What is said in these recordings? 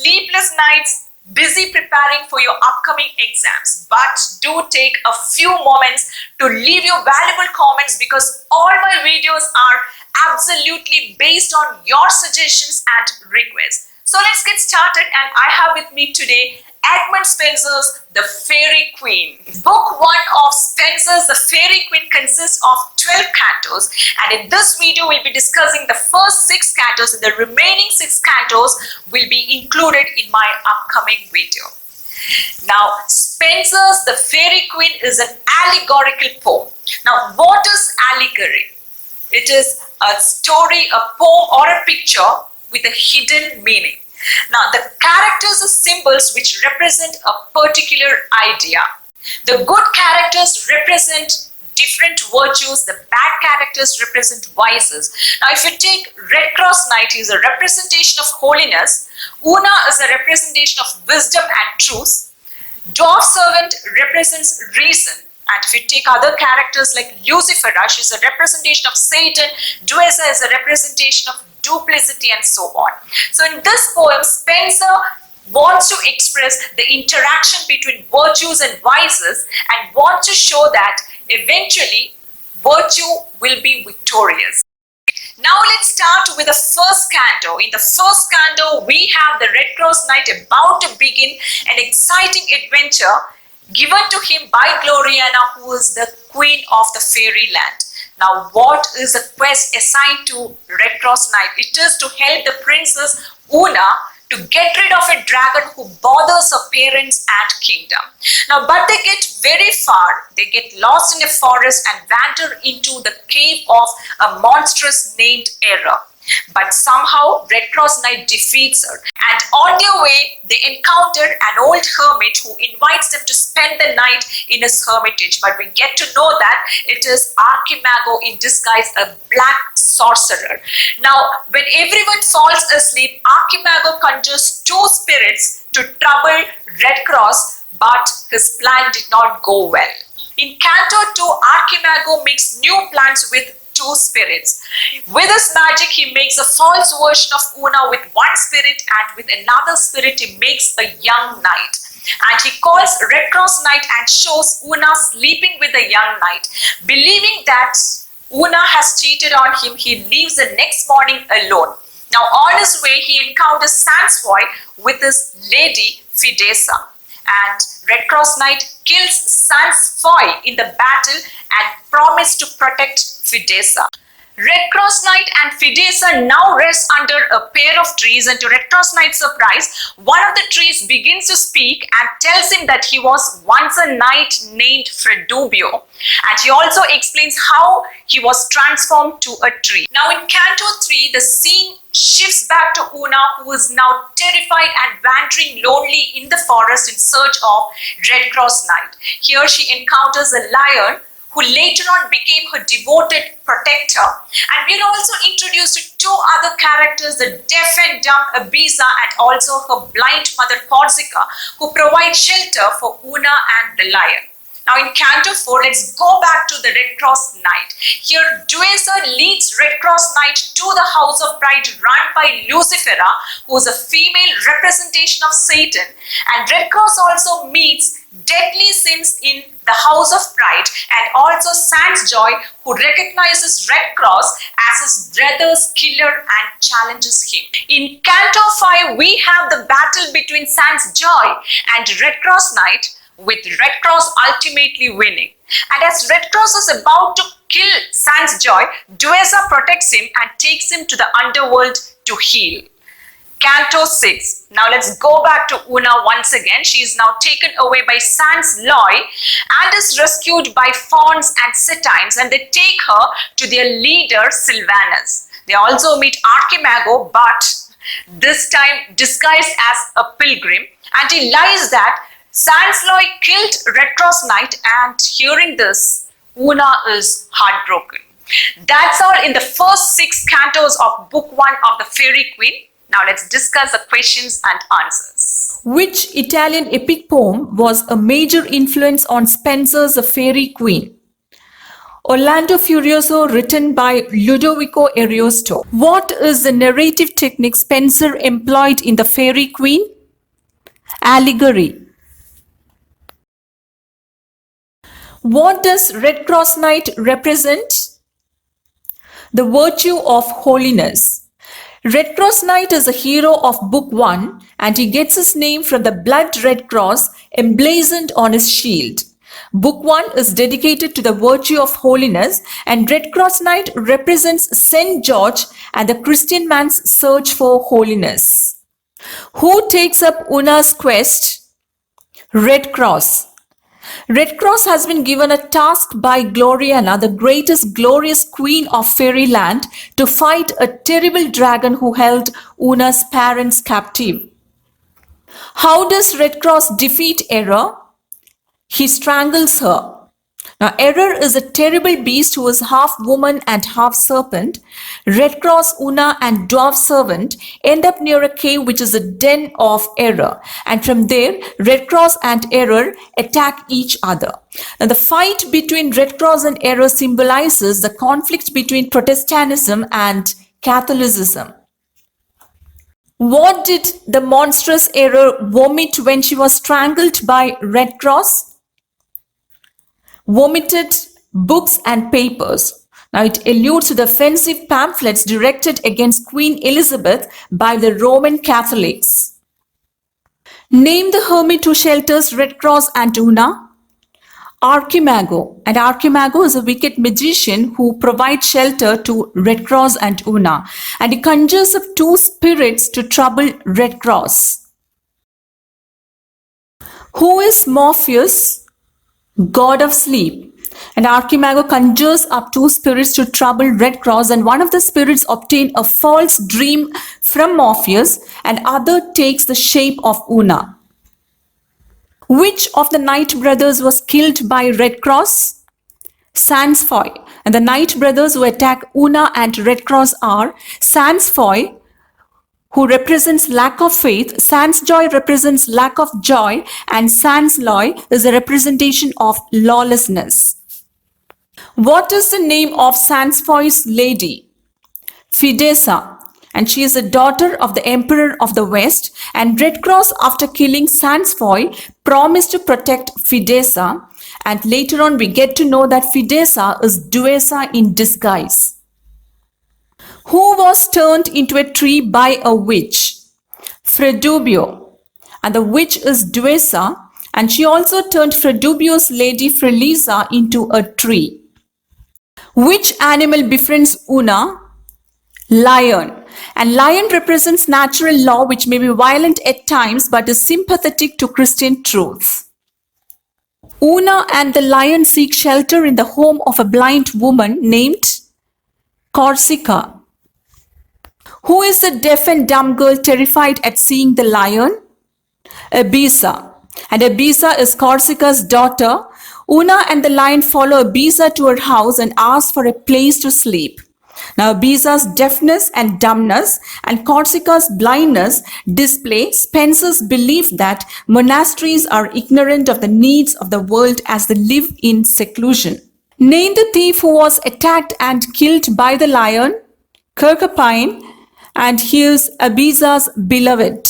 sleepless nights, busy preparing for your upcoming exams. But do take a few moments to leave your valuable comments, because all my videos are absolutely based on your suggestions and requests. So let's get started, and I have with me today Edmund Spenser's The Faerie Queene. Book 1 of Spenser's The Faerie Queene consists of 12 cantos, and in this video we'll be discussing the first 6 cantos, and the remaining 6 cantos will be included in my upcoming video. Now, Spenser's The Faerie Queene is an allegorical poem. Now, what is allegory? It is a story, a poem or a picture with a hidden meaning. Now, the characters are symbols which represent a particular idea. The good characters represent different virtues, the bad characters represent vices. Now, if you take Red Cross Knight, he is a representation of holiness. Una is a representation of wisdom and truth. Dwarf Servant represents reason. And if you take other characters like Lucifer, she is a representation of Satan. Duessa is a representation of duplicity, and so on. So in this poem, Spenser wants to express the interaction between virtues and vices, and wants to show that eventually virtue will be victorious. Now let's start with the first canto. In the first canto, we have the Red Cross Knight about to begin an exciting adventure given to him by Gloriana, who is the queen of the fairyland. Now, what is the quest assigned to Red Cross Knight? It is to help the princess Una to get rid of a dragon who bothers her parents and kingdom. Now, but they get very far. They get lost in a forest and wander into the cave of a monstrous named Error. But somehow Red Cross Knight defeats her, and on their way they encounter an old hermit who invites them to spend the night in his hermitage. But we get to know that it is Archimago in disguise, a black sorcerer. Now, when everyone falls asleep, Archimago conjures 2 spirits to trouble Red Cross, but his plan did not go well. In Canto II, Archimago makes new plans with 2 spirits. With his magic, he makes a false version of Una with 1 spirit, and with another spirit he makes a young knight. And he calls Red Cross Knight and shows Una sleeping with a young knight. Believing that Una has cheated on him, he leaves the next morning alone. Now on his way, he encounters Sansfoy with his lady Fidessa. And Red Cross Knight kills Sansfoy in the battle and promises to protect Fidessa. Red Cross Knight and Fidessa now rest under a pair of trees, and to Red Cross Knight's surprise, one of the trees begins to speak and tells him that he was once a knight named Fredubio. And he also explains how he was transformed to a tree. Now in Canto III, the scene shifts back to Una, who is now terrified and wandering lonely in the forest in search of Red Cross Knight. Here she encounters a lion who later on became her devoted protector. And we are also introduced to 2 other characters, the deaf and dumb Abisa and also her blind mother Corsica, who provide shelter for Una and the lion. Now in Canto IV, let's go back to the Red Cross Knight. Here, Duessa leads Red Cross Knight to the House of Pride run by Lucifera, who is a female representation of Satan. And Red Cross also meets deadly sins in the House of Pride, and also Sansjoy, who recognizes Red Cross as his brother's killer and challenges him. In Canto V, we have the battle between Sansjoy and Red Cross Knight, with Red Cross ultimately winning. And as Red Cross is about to kill Sansjoy, Duessa protects him and takes him to the underworld to heal. Canto VI. Now let's go back to Una once again. She is now taken away by Sansloy and is rescued by fauns and satines, and they take her to their leader Sylvanus. They also meet Archimago, but this time disguised as a pilgrim, and he lies that Sansloy killed Red Cross Knight, and hearing this, Una is heartbroken. That's all in the first 6 cantos of Book 1 of the Faerie Queene. Now let's discuss the questions and answers. Which Italian epic poem was a major influence on Spenser's The Faerie Queene? Orlando Furioso, written by Ludovico Ariosto. What is the narrative technique Spenser employed in The Faerie Queene? Allegory. What does Red Cross Knight represent? The virtue of holiness. Red Cross Knight is a hero of Book 1 and he gets his name from the blood red cross emblazoned on his shield. Book 1 is dedicated to the virtue of holiness and Red Cross Knight represents St. George and the Christian man's search for holiness. Who takes up Una's quest? Red Cross. Red Cross has been given a task by Gloriana, the greatest glorious queen of fairyland, to fight a terrible dragon who held Una's parents captive. How does Red Cross defeat Error? He strangles her. Now, Error is a terrible beast who is half woman and half serpent. Red Cross, Una and Dwarf Servant end up near a cave which is a den of Error. And from there, Red Cross and Error attack each other. Now, the fight between Red Cross and Error symbolizes the conflict between Protestantism and Catholicism. What did the monstrous Error vomit when she was strangled by Red Cross? Vomited books and papers. Now it alludes to the offensive pamphlets directed against Queen Elizabeth by the Roman Catholics. Name the hermit who shelters Red Cross and Una. Archimago. And Archimago is a wicked magician who provides shelter to Red Cross and Una. And he conjures up two spirits to trouble Red Cross. Who is Morpheus? God of sleep. And Archimago conjures up two spirits to trouble Red Cross, and one of the spirits obtain a false dream from Morpheus and other takes the shape of Una. Which of the Knight brothers was killed by Red Cross? Sansfoy. And the Knight brothers who attack Una and Red Cross are Sansfoy, who represents lack of faith, Sansjoy represents lack of joy, and Sansloy is a representation of lawlessness. What is the name of Sansfoy's lady? Fidessa, and she is the daughter of the Emperor of the West, and Red Cross, after killing Sansfoy, promised to protect Fidessa, and later on we get to know that Fidessa is Duessa in disguise. Who was turned into a tree by a witch? Fredubio. And the witch is Duessa, and she also turned Fredubio's lady Frelisa into a tree. Which animal befriends Una? Lion. And lion represents natural law which may be violent at times but is sympathetic to Christian truth. Una and the lion seek shelter in the home of a blind woman named Corsica. Who is the deaf and dumb girl terrified at seeing the lion? Abisa. And Abisa is Corsica's daughter. Una and the lion follow Abisa to her house and ask for a place to sleep. Now Abisa's deafness and dumbness and Corsica's blindness display Spenser's belief that monasteries are ignorant of the needs of the world as they live in seclusion. Name the thief who was attacked and killed by the lion. Kirkapine. And he is Abisa's beloved.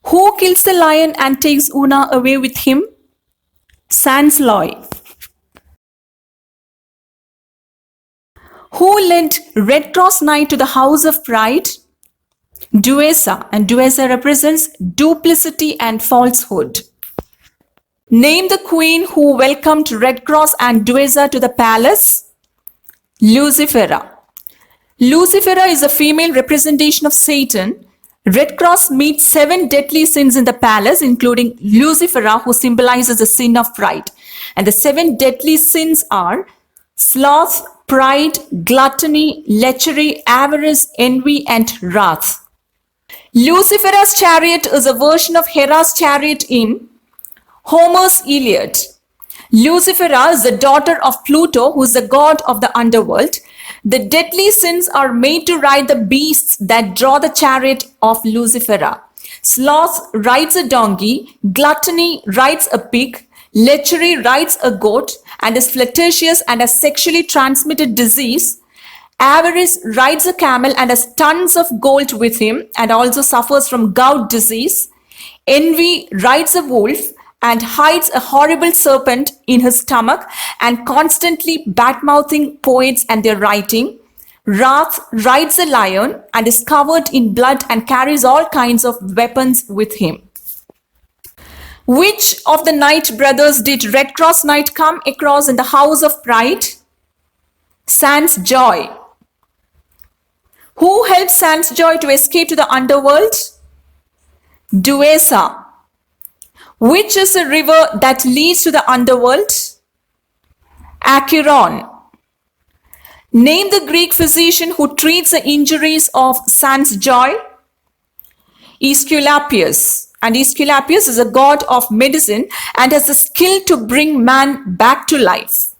Who kills the lion and takes Una away with him? Sansloy. Who led Red Cross Knight to the House of Pride? Duessa, and Duessa represents duplicity and falsehood. Name the queen who welcomed Red Cross and Duessa to the palace. Lucifera. Lucifera is a female representation of Satan. Red Cross meets 7 deadly sins in the palace, including Lucifera, who symbolizes the sin of pride. And the 7 deadly sins are sloth, pride, gluttony, lechery, avarice, envy, and wrath. Lucifera's chariot is a version of Hera's chariot in Homer's Iliad. Lucifera is the daughter of Pluto, who is the god of the underworld. The deadly sins are made to ride the beasts that draw the chariot of Lucifera. Sloth rides a donkey, gluttony rides a pig, lechery rides a goat and is flirtatious and has sexually transmitted disease. Avarice rides a camel and has tons of gold with him and also suffers from gout disease. Envy rides a wolf and hides a horrible serpent in his stomach and constantly bad-mouthing poets and their writing. Wrath rides a lion and is covered in blood and carries all kinds of weapons with him. Which of the Knight brothers did Red Cross Knight come across in the House of Pride? Sans Joy. Who helped Sans Joy to escape to the underworld? Duessa. Which is a river that leads to the underworld? Acheron. Name the Greek physician who treats the injuries of Sans Joy. Aesculapius. And Aesculapius is a god of medicine and has the skill to bring man back to life.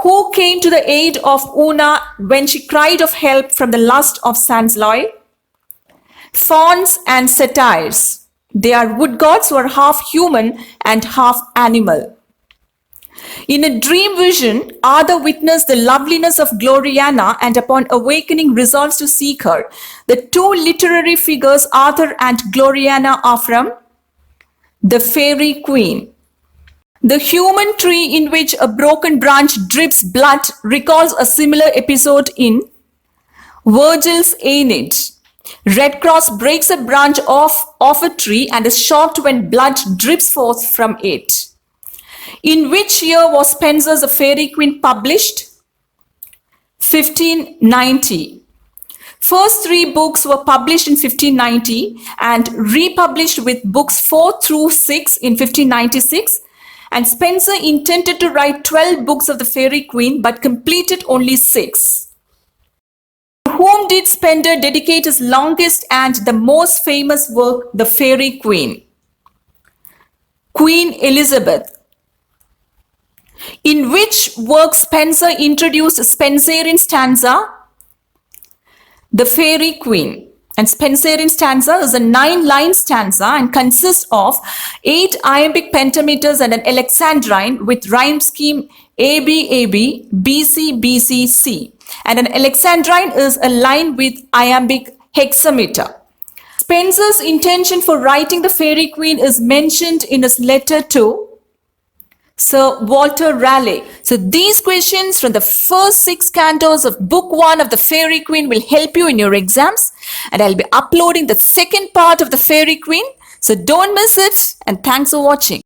Who came to the aid of Una when she cried of help from the lust of Sansloy? Fauns and satyrs. They are wood gods who are half human and half animal. In a dream vision, Arthur witnessed the loveliness of Gloriana and upon awakening resolves to seek her. The two literary figures, Arthur and Gloriana, are from the Faerie Queene. The human tree in which a broken branch drips blood recalls a similar episode in Virgil's Aeneid. Red Cross breaks a branch off a tree and is shocked when blood drips forth from it. In which year was Spenser's The Faerie Queene published? 1590. First three books were published in 1590 and republished with books 4 through 6 in 1596. And Spenser intended to write 12 books of The Faerie Queene but completed only 6. To whom did Spenser dedicate his longest and the most famous work, The Faerie Queene? Queen Elizabeth. In which work Spenser introduced Spenserian stanza? The Faerie Queene. And Spenserian stanza is a 9-line stanza and consists of 8 iambic pentameters and an alexandrine with rhyme scheme ABAB, BC, BC, C. And an alexandrine is a line with iambic hexameter. Spenser's intention for writing the Faerie Queene is mentioned in his letter to Sir Walter Raleigh. So these questions from the first 6 cantos of Book 1 of the Faerie Queene will help you in your exams. And I'll be uploading the second part of the Faerie Queene. So don't miss it, and thanks for watching.